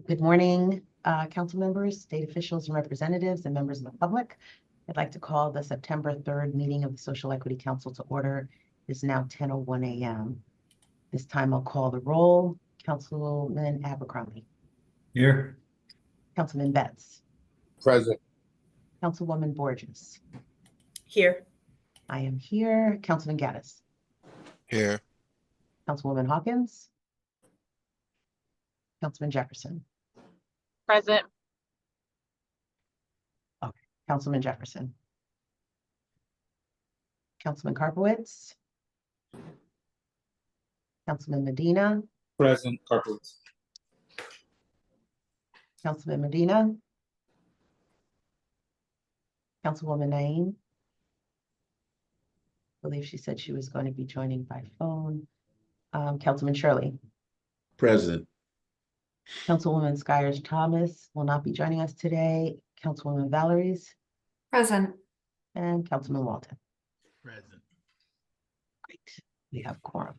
Good morning, council members, state officials and representatives and members of the public. I'd like to call the September 3rd meeting of the Social Equity Council to order. It is now 10:01 a.m. This time I'll call the roll. Councilman Abercrombie. Here. Councilman Betts. Present. Councilwoman Borges. Here. I am here. Councilman Gaddis. Here. Councilwoman Hawkins. Councilman Jefferson. Present. Okay. Councilman Jefferson. Councilman Karpowitz. Councilman Medina. Present. Karpowitz. Councilman Medina. Councilwoman Naeem. I believe she said she was going to be joining by phone. Councilman Shirley. Present. Councilwoman Skyers Thomas will not be joining us today. Councilwoman Valeries. Present. And Councilman Walton. Present. Great, we have quorum.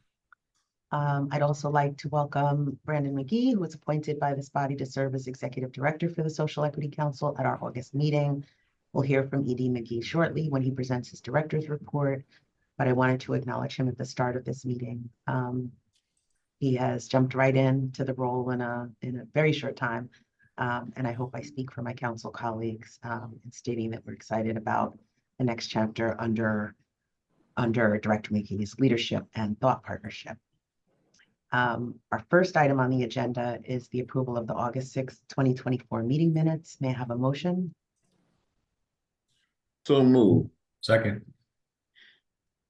I'd also like to welcome Brandon McGee, who was appointed by this body to serve as Executive Director for the Social Equity Council at our August meeting. We'll hear from E.D. McGee shortly when he presents his director's report, but I wanted to acknowledge him at the start of this meeting. He has jumped right into the role in a very short time, and I hope I speak for my council colleagues in stating that we're excited about the next chapter under Director McGee's leadership and thought partnership. Our first item on the agenda is the approval of the August 6th, 2024 meeting minutes. May I have a motion? So move. Second.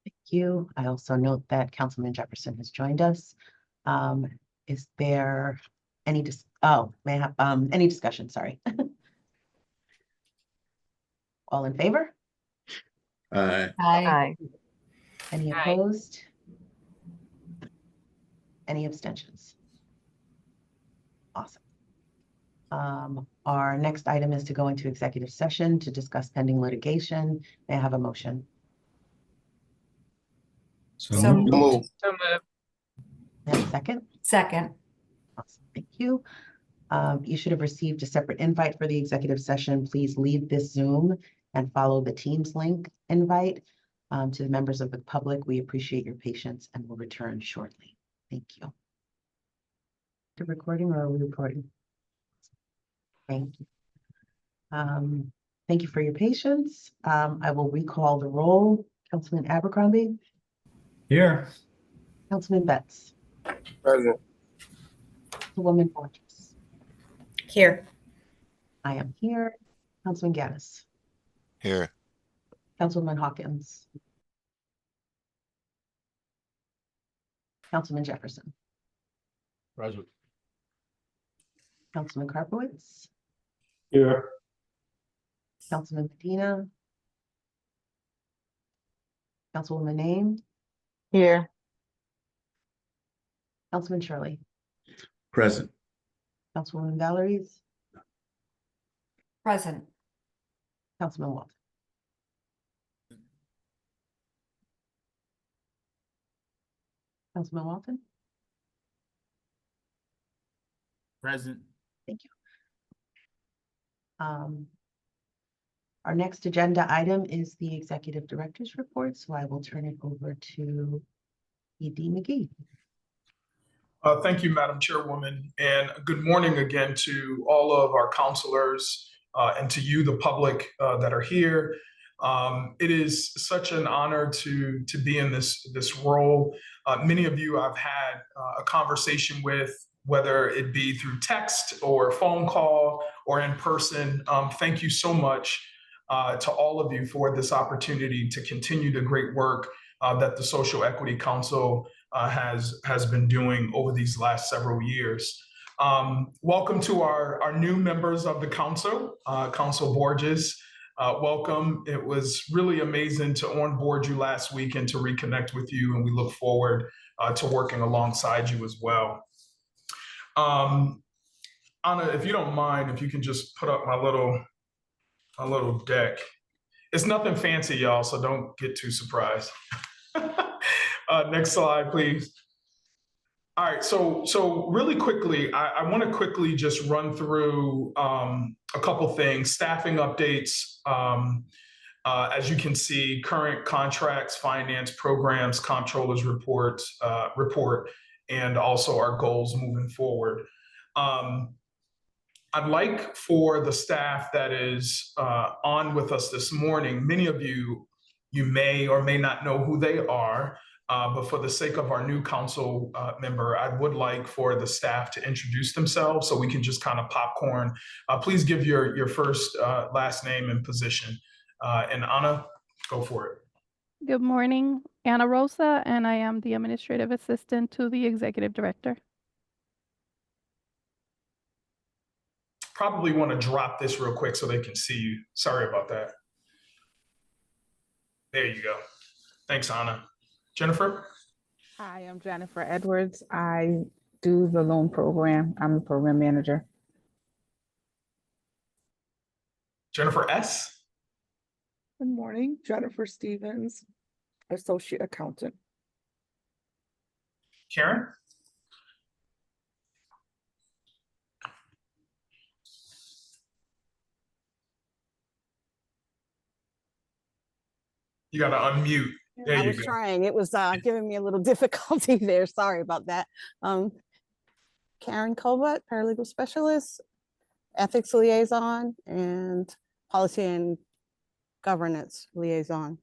Thank you. I also note that Councilman Jefferson has joined us. Is there any any discussion? Sorry. All in favor? Aye. Aye. Any Aye. opposed? Any abstentions? Awesome. Our next item is to go into executive session to discuss pending litigation. May I have a motion? So Move. So moved. May I have a second? Second. Awesome. Thank you. You should have received a separate invite for the executive session. Please leave this Zoom and follow the Teams link invite. To the members of the public, we appreciate your patience and will return shortly. Thank you. The recording, or are we recording? Thank you. Thank you for your patience. I will recall the roll. Councilman Abercrombie. Here. Councilman Betts. Present. Woman Borges. Here. I am here. Councilman Gaddis. Here. Councilwoman Hawkins. Councilman Jefferson. Present. Councilman Karpowitz. Here. Councilman Medina. Councilwoman Naeem. Here. Councilman Shirley. Present. Councilwoman Valeries. Present. Councilman Walton. Councilman Walton. Present. Thank you. Our next agenda item is the executive director's report, so I will turn it over to E.D. McGee. Thank you, Madam Chairwoman, and good morning again to all of our counselors and to you, the public that are here. It is such an honor to be in this role. Many of you I've had a conversation with, whether it be through text or phone call or in person. Thank you so much to all of you for this opportunity to continue the great work that the Social Equity Council has been doing over these last several years. Welcome to our new members of the council, Council Borges. Welcome. It was really amazing to onboard you last week and to reconnect with you, and we look forward to working alongside you as well. Anna, if you don't mind, if you can just put up my little deck. It's nothing fancy, y'all, so don't get too surprised. Next slide, please. All right, so really quickly, I want to quickly just run through a couple things, staffing updates. As you can see, current contracts, finance programs, comptrollers report, and also our goals moving forward. I'd like for the staff that is on with us this morning, many of you may or may not know who they are, but for the sake of our new council member, I would like for the staff to introduce themselves so we can just kind of popcorn. Please give your first, last name and position. And Anna, go for it. Good morning, Anna Rosa, and I am the Administrative Assistant to the Executive Director. Probably want to drop this real quick so they can see you. Sorry about that. There you go. Thanks, Anna. Jennifer? Hi, I'm Jennifer Edwards. I do the loan program. I'm the program manager. Jennifer S? Good morning, Jennifer Stevens, Associate Accountant. Karen? You got to unmute. There I you was go. trying. It was giving me a little difficulty there. Sorry about that. Karen Colbert, Paralegal Specialist, Ethics Liaison, and Policy and Governance Liaison.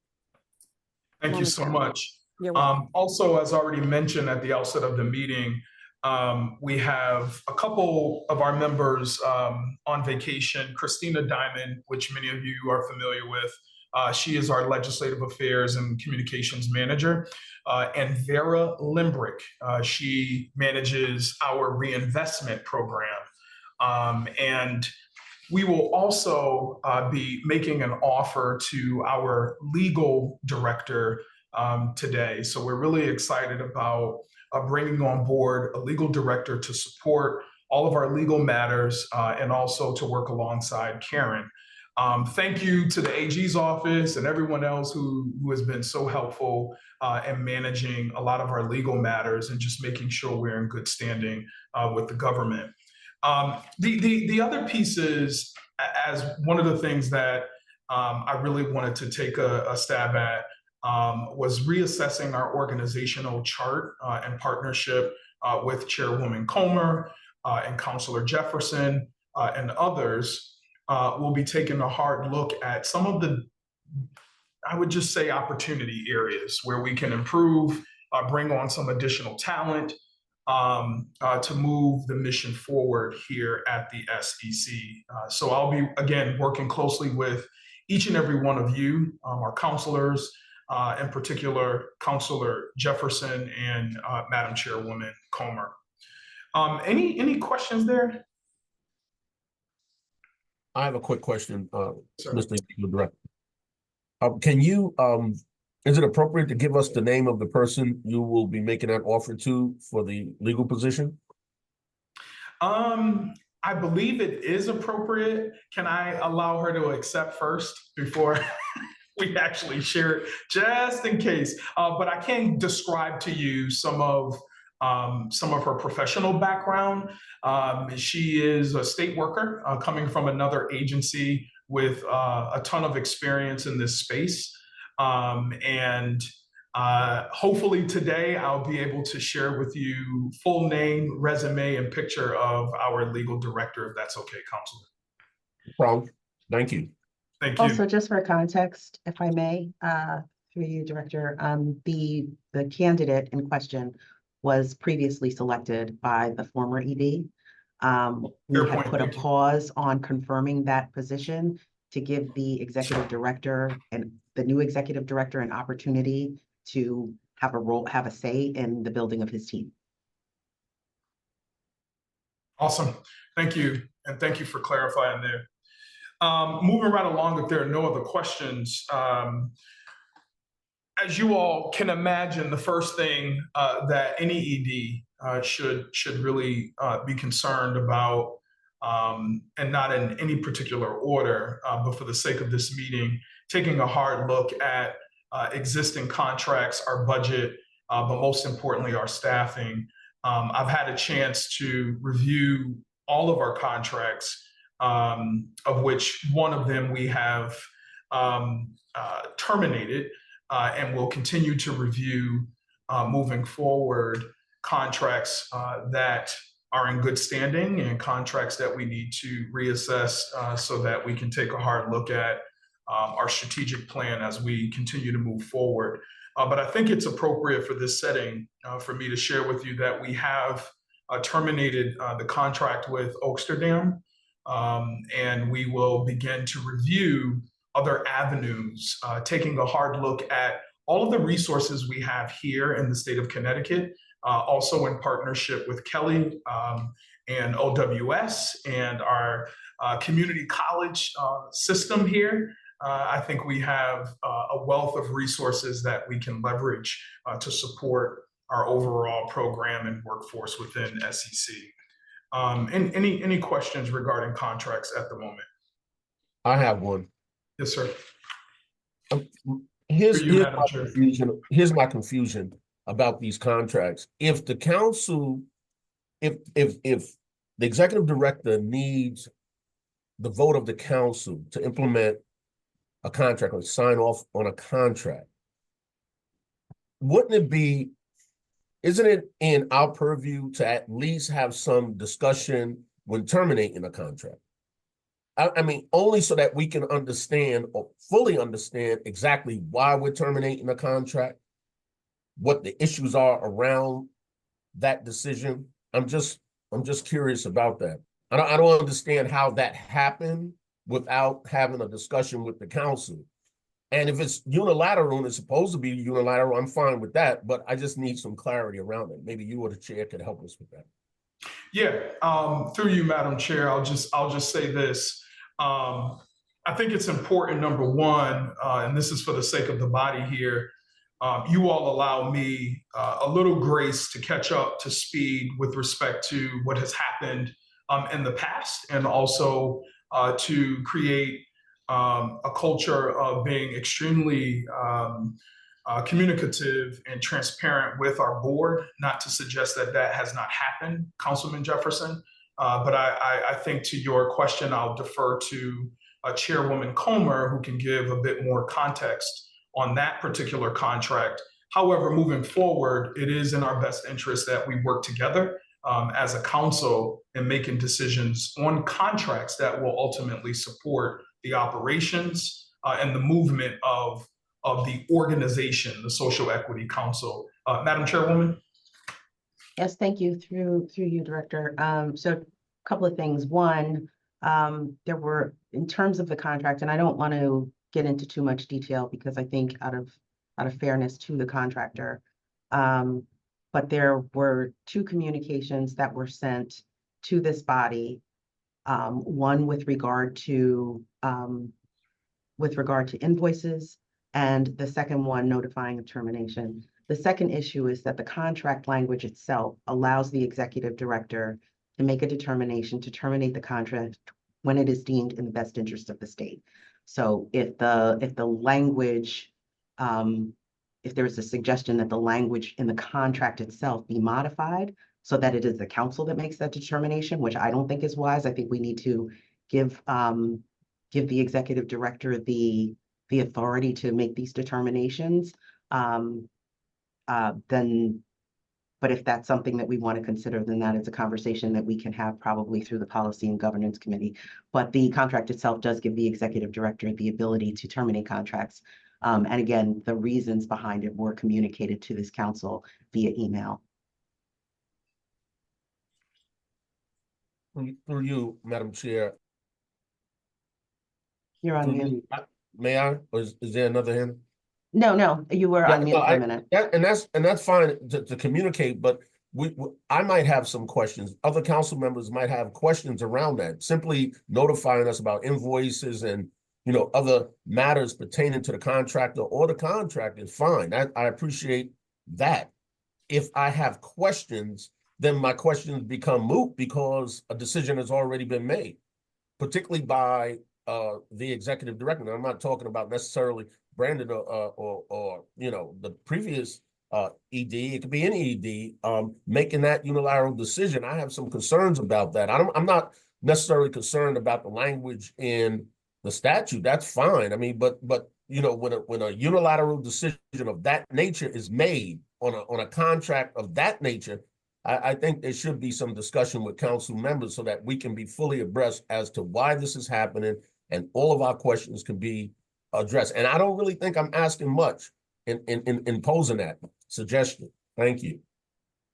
Thank you so much. You're welcome. Also, as already mentioned at the outset of the meeting, we have a couple of our members on vacation. Christina Diamond, which many of you are familiar with. She is our Legislative Affairs and Communications Manager. And Vera Limbrick, she manages our reinvestment program. And we will also be making an offer to our legal director today. So we're really excited about bringing on board a legal director to support all of our legal matters and also to work alongside Karen. Thank you to the AG's office and everyone else who has been so helpful in managing a lot of our legal matters and just making sure we're in good standing with the government. The other piece is, as one of the things that I really wanted to take a stab at was reassessing our organizational chart and partnership with Chairwoman Comer and Councilor Jefferson and others. We'll be taking a hard look at some of the, I would just say, opportunity areas where we can improve, bring on some additional talent to move the mission forward here at the SEC. So I'll be, again, working closely with each and every one of you, our counselors, in particular, Councilor Jefferson and Madam Chairwoman Comer. Any questions there? I have a quick question, Sir. Mr. Director. Can you, is it appropriate to give us the name of the person you will be making that offer to for the legal position? I believe it is appropriate. Can I allow her to accept first before we actually share it, just in case? But I can describe to you some of her professional background. She is a state worker coming from another agency with a ton of experience in this space. And hopefully today I'll be able to share with you full name, resume, and picture of our legal director, if that's okay, Counselor. No problem. Thank you. Thank you. Also, just for context, if I may, through you, Director, the candidate in question was previously selected by the former ED. We had put a pause on confirming that position to give the executive director and the new executive director an opportunity to have a role, have a say in the building of his team. Awesome. Thank you. And thank you for clarifying there. Moving right along, if there are no other questions, as you all can imagine, the first thing that any ED should really be concerned about, and not in any particular order, but for the sake of this meeting, taking a hard look at existing contracts, our budget, but most importantly, our staffing, I've had a chance to review all of our contracts, of which one of them we have terminated, and will continue to review moving forward contracts that are in good standing and contracts that we need to reassess so that we can take a hard look at our strategic plan as we continue to move forward. But I think it's appropriate for this setting for me to share with you that we have terminated the contract with Oaksterdam, and we will begin to review other avenues, taking a hard look at all of the resources we have here in the state of Connecticut, also in partnership with Kelly and OWS and our community college system here. I think we have a wealth of resources that we can leverage to support our overall program and workforce within SEC. And any questions regarding contracts at the moment? I have one. Yes, sir. Here's you, my Madam Chair. confusion. Here's my confusion about these contracts. If the council, if the executive director needs the vote of the council to implement a contract or sign off on a contract, wouldn't it be, isn't it in our purview to at least have some discussion when terminating a contract? I mean, only so that we can understand or fully understand exactly why we're terminating a contract, what the issues are around that decision. I'm just curious about that. I don't understand how that happened without having a discussion with the council. And if it's unilateral and it's supposed to be unilateral, I'm fine with that, but I just need some clarity around it. Maybe you or the chair could help us with that. Yeah, through you, Madam Chair, I'll just say this. I think it's important, number one, and this is for the sake of the body here, you all allow me a little grace to catch up to speed with respect to what has happened in the past, and also to create a culture of being extremely communicative and transparent with our board. Not to suggest that that has not happened, Councilman Jefferson, but I think to your question, I'll defer to Chairwoman Comer, who can give a bit more context on that particular contract. However, moving forward, it is in our best interest that we work together as a council in making decisions on contracts that will ultimately support the operations and the movement of the organization, the Social Equity Council. Madam Chairwoman? Yes, thank you. Through you, Director. So a couple of things. One, there were, in terms of the contract, and I don't want to get into too much detail because I think out of fairness to the contractor, but there were two communications that were sent to this body. One with regard to invoices, and the second one notifying of termination. The second issue is that the contract language itself allows the executive director to make a determination to terminate the contract when it is deemed in the best interest of the state. So if the language, if there's a suggestion that the language in the contract itself be modified so that it is the council that makes that determination, which I don't think is wise. I think we need to give the executive director the authority to make these determinations. But if that's something that we want to consider, then that is a conversation that we can have probably through the Policy and Governance Committee. But the contract itself does give the executive director the ability to terminate contracts. And again, the reasons behind it were communicated to this council via email. Through you, Madam Chair. You're on mute. May I? Or is there another hand? No, you were on mute for a minute. That's fine to communicate, but I might have some questions. Other council members might have questions around that. Simply notifying us about invoices and other matters pertaining to the contractor or the contract is fine. I appreciate that. If I have questions, then my questions become moot because a decision has already been made, particularly by the executive director. Now, I'm not talking about necessarily Brandon or the previous ED, it could be any ED, making that unilateral decision. I have some concerns about that. I'm not necessarily concerned about the language in the statute. That's fine. I mean, but you know, when a unilateral decision of that nature is made on a contract of that nature, I think there should be some discussion with council members so that we can be fully abreast as to why this is happening and all of our questions can be addressed. And I don't really think I'm asking much in posing that suggestion. Thank you.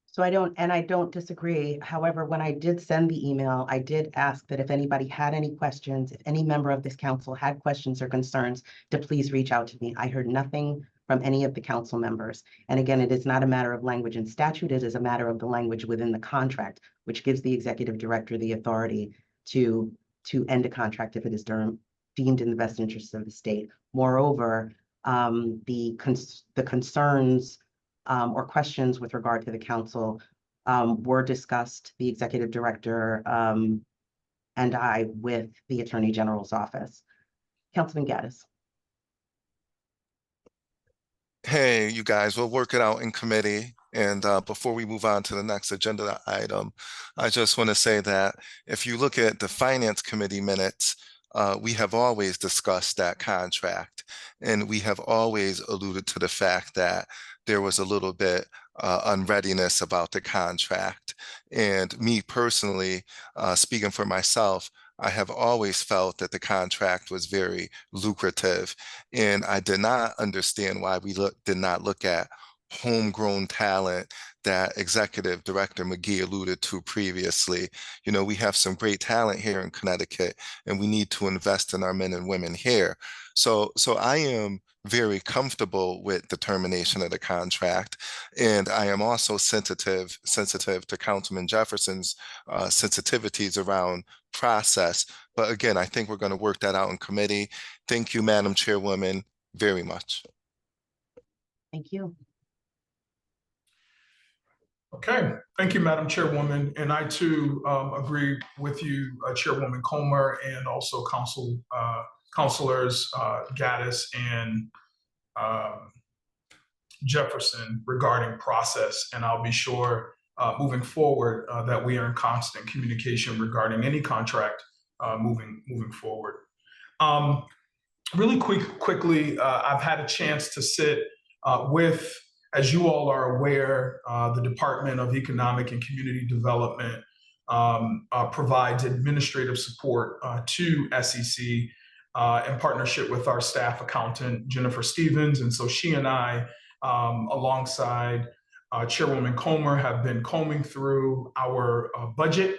So I don't disagree. However, when I did send the email, I did ask that if anybody had any questions, if any member of this council had questions or concerns, to please reach out to me. I heard nothing from any of the council members. And again, it is not a matter of language in statute. It is a matter of the language within the contract, which gives the executive director the authority to end a contract if it is deemed in the best interest of the state. Moreover, the concerns or questions with regard to the council were discussed, the executive director and I, with the Attorney General's office. Councilman Gaddis. Hey, you guys, we'll work it out in committee. And before we move on to the next agenda item, I just want to say that if you look at the Finance Committee minutes, we have always discussed that contract, and we have always alluded to the fact that there was a little bit unreadiness about the contract. And me personally, speaking for myself, I have always felt that the contract was very lucrative, and I did not understand why we did not look at homegrown talent that Executive Director McGee alluded to previously. You know, we have some great talent here in Connecticut, and we need to invest in our men and women here. So I am very comfortable with the termination of the contract, and I am also sensitive to Councilman Jefferson's sensitivities around process. But again, I think we're going to work that out in committee. Thank you, Madam Chairwoman, very much. Thank you. Okay, thank you, Madam Chairwoman. And I too agree with you, Chairwoman Comer, and also Councilors Gaddis and Jefferson regarding process. And I'll be sure moving forward that we are in constant communication regarding any contract moving forward. Really quickly, I've had a chance to sit with, as you all are aware, the Department of Economic and Community Development provides administrative support to SEC in partnership with our staff accountant, Jennifer Stevens. And so she and I, alongside Chairwoman Comer, have been combing through our budget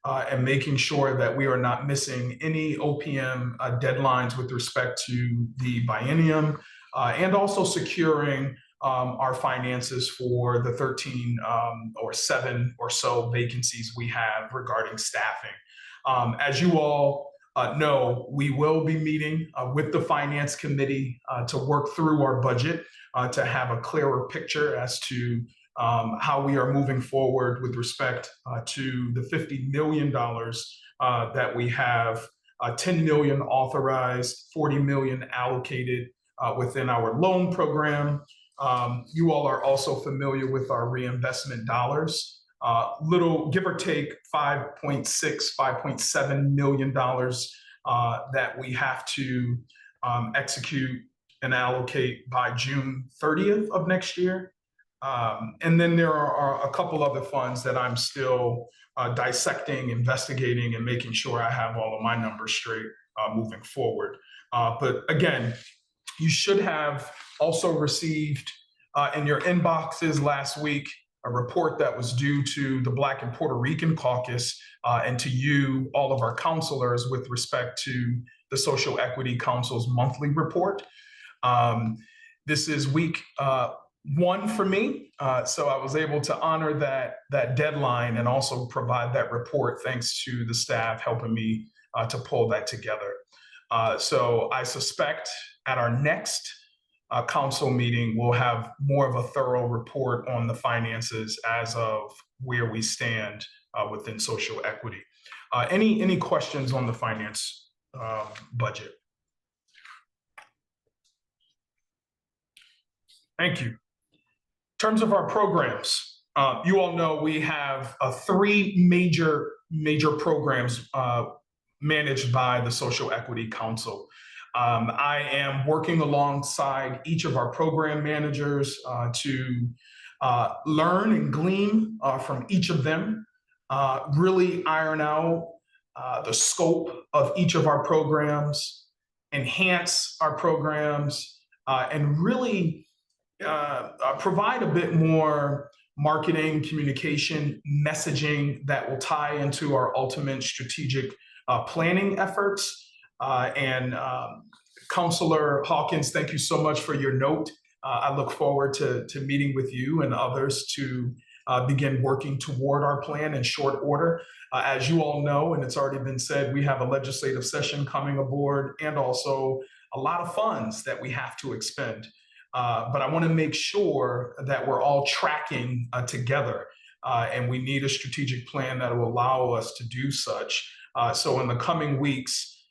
and making sure that we are not missing any OPM deadlines with respect to the biennium, and also securing our finances for the 13 or 7 or so vacancies we have regarding staffing. As you all know, we will be meeting with the Finance Committee to work through our budget to have a clearer picture as to how we are moving forward with respect to the $50 million that we have, 10 million authorized, 40 million allocated within our loan program. You all are also familiar with our reinvestment dollars, little give or take $5.7 million that we have to execute and allocate by June 30th of next year. And then there are a couple other funds that I'm still dissecting, investigating, and making sure I have all of my numbers straight moving forward. But again, you should have also received in your inboxes last week a report that was due to the Black and Puerto Rican Caucus and to you, all of our counselors, with respect to the Social Equity Council's monthly report. This is week 1 for me, so I was able to honor that deadline and also provide that report thanks to the staff helping me to pull that together. So I suspect at our next council meeting, we'll have more of a thorough report on the finances as of where we stand within social equity. Any questions on the finance budget? Thank you. terms of our programs, you all know we have three major programs managed by the Social Equity Council. I am working alongside each of our program managers to learn and glean from each of them, really iron out the scope of each of our programs, enhance our programs, and really provide a bit more marketing, communication, messaging that will tie into our ultimate strategic planning efforts. Councilor Hawkins, thank you so much for your note. I look forward to meeting with you and others to begin working toward our plan in short order. As you all know, and it's already been said, we have a legislative session coming aboard and also a lot of funds that we have to expend. But I want to make sure that we're all tracking together, and we need a strategic plan that will allow us to do such. So in the coming weeks,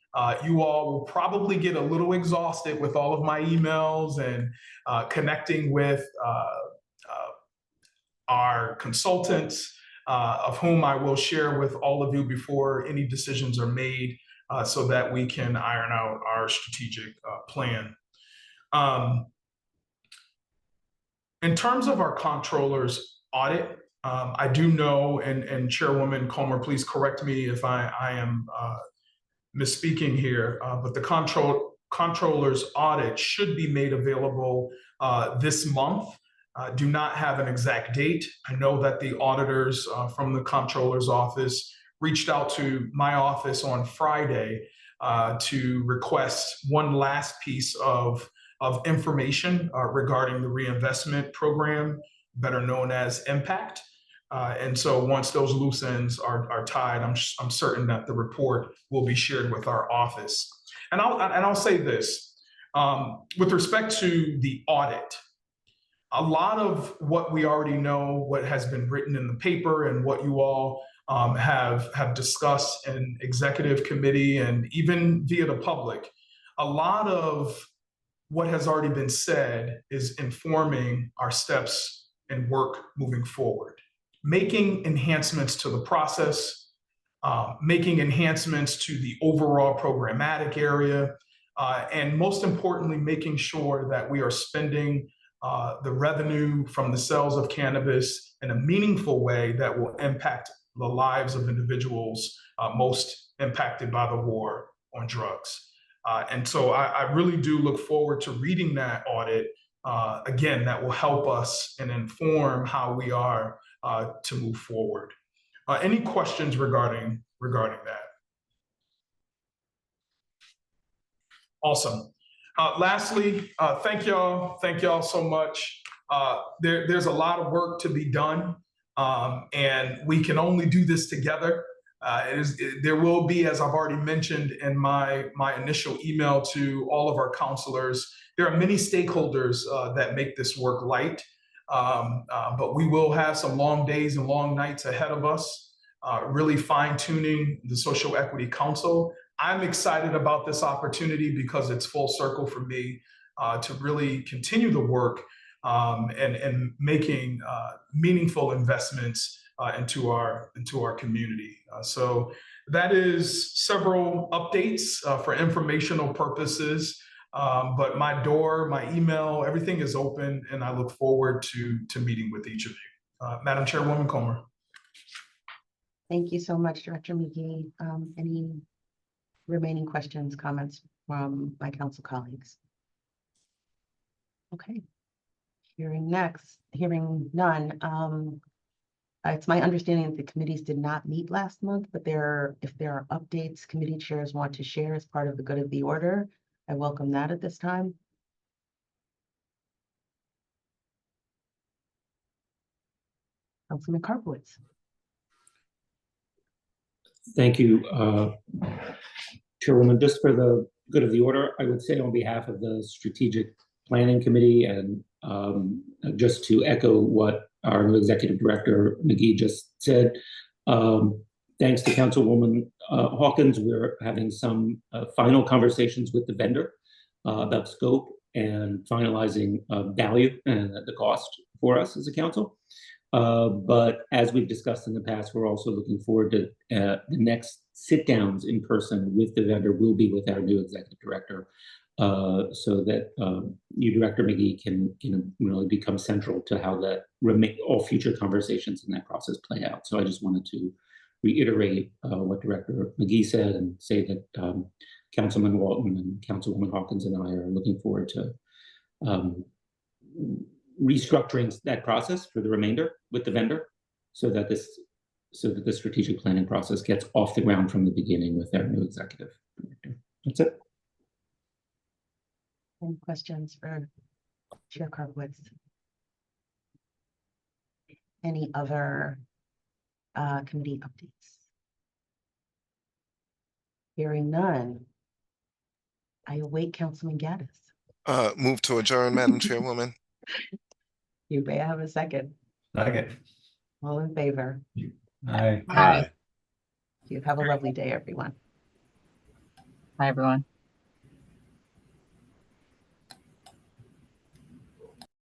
you all will probably get a little exhausted with all of my emails and connecting with our consultants, of whom I will share with all of you before any decisions are made, so that we can iron out our strategic plan. In terms of our comptroller's audit, I do know, and Chairwoman Comer, please correct me if I am misspeaking here, but the comptroller's audit should be made available this month. Do not have an exact date. I know that the auditors from the comptroller's office reached out to my office on Friday to request one last piece of information regarding the reinvestment program, better known as Impact. And so once those loose ends are tied, I'm certain that the report will be shared with our office. And I'll say this, with respect to the audit, a lot of what we already know, what has been written in the paper and what you all have discussed in executive committee and even via the public, a lot of what has already been said is informing our steps and work moving forward. Making enhancements to the process, making enhancements to the overall programmatic area, and most importantly, making sure that we are spending the revenue from the sales of cannabis in a meaningful way that will impact the lives of individuals most impacted by the war on drugs. And so I really do look forward to reading that audit. Again, that will help us and inform how we are to move forward. Any questions regarding that? Awesome. Lastly, thank y'all so much. There's a lot of work to be done, and we can only do this together. There will be, as I've already mentioned in my initial email to all of our counselors, there are many stakeholders that make this work light, but we will have some long days and long nights ahead of us, really fine-tuning the Social Equity Council. I'm excited about this opportunity because it's full circle for me to really continue the work and making meaningful investments into our community. So that is several updates for informational purposes, but my door, my email, everything is open, and I look forward to meeting with each of you. Madam Chairwoman Comer. Thank you so much, Director McGee. Any remaining questions, comments from my council colleagues? Okay. Hearing none. It's my understanding that the committees did not meet last month, but if there are updates committee chairs want to share as part of the good of the order, I welcome that at this time. Councilman Karpowitz. Thank you, Chairwoman. Just for the good of the order, I would say on behalf of the Strategic Planning Committee and just to echo what our new Executive Director McGee just said, thanks to Councilwoman Hawkins, we're having some final conversations with the vendor about scope and finalizing value and the cost for us as a council. But as we've discussed in the past, we're also looking forward to the next sit downs in person with the vendor will be with our new executive director, so that new Director McGee can really become central to how that all future conversations in that process play out. So I just wanted to reiterate what Director McGee said and say that Councilman Walton and Councilwoman Hawkins and I are looking forward to restructuring that process for the remainder with the vendor, so that the strategic planning process gets off the ground from the beginning with our new executive director. That's it. Any questions for Chair Carpowitz? Any other committee updates? Hearing none, I await Councilman Gaddis. Move to adjourn, Madam Chairwoman. You may have a second. Second. All in favor? Aye. Aye. You have a lovely day, everyone. Hi, everyone.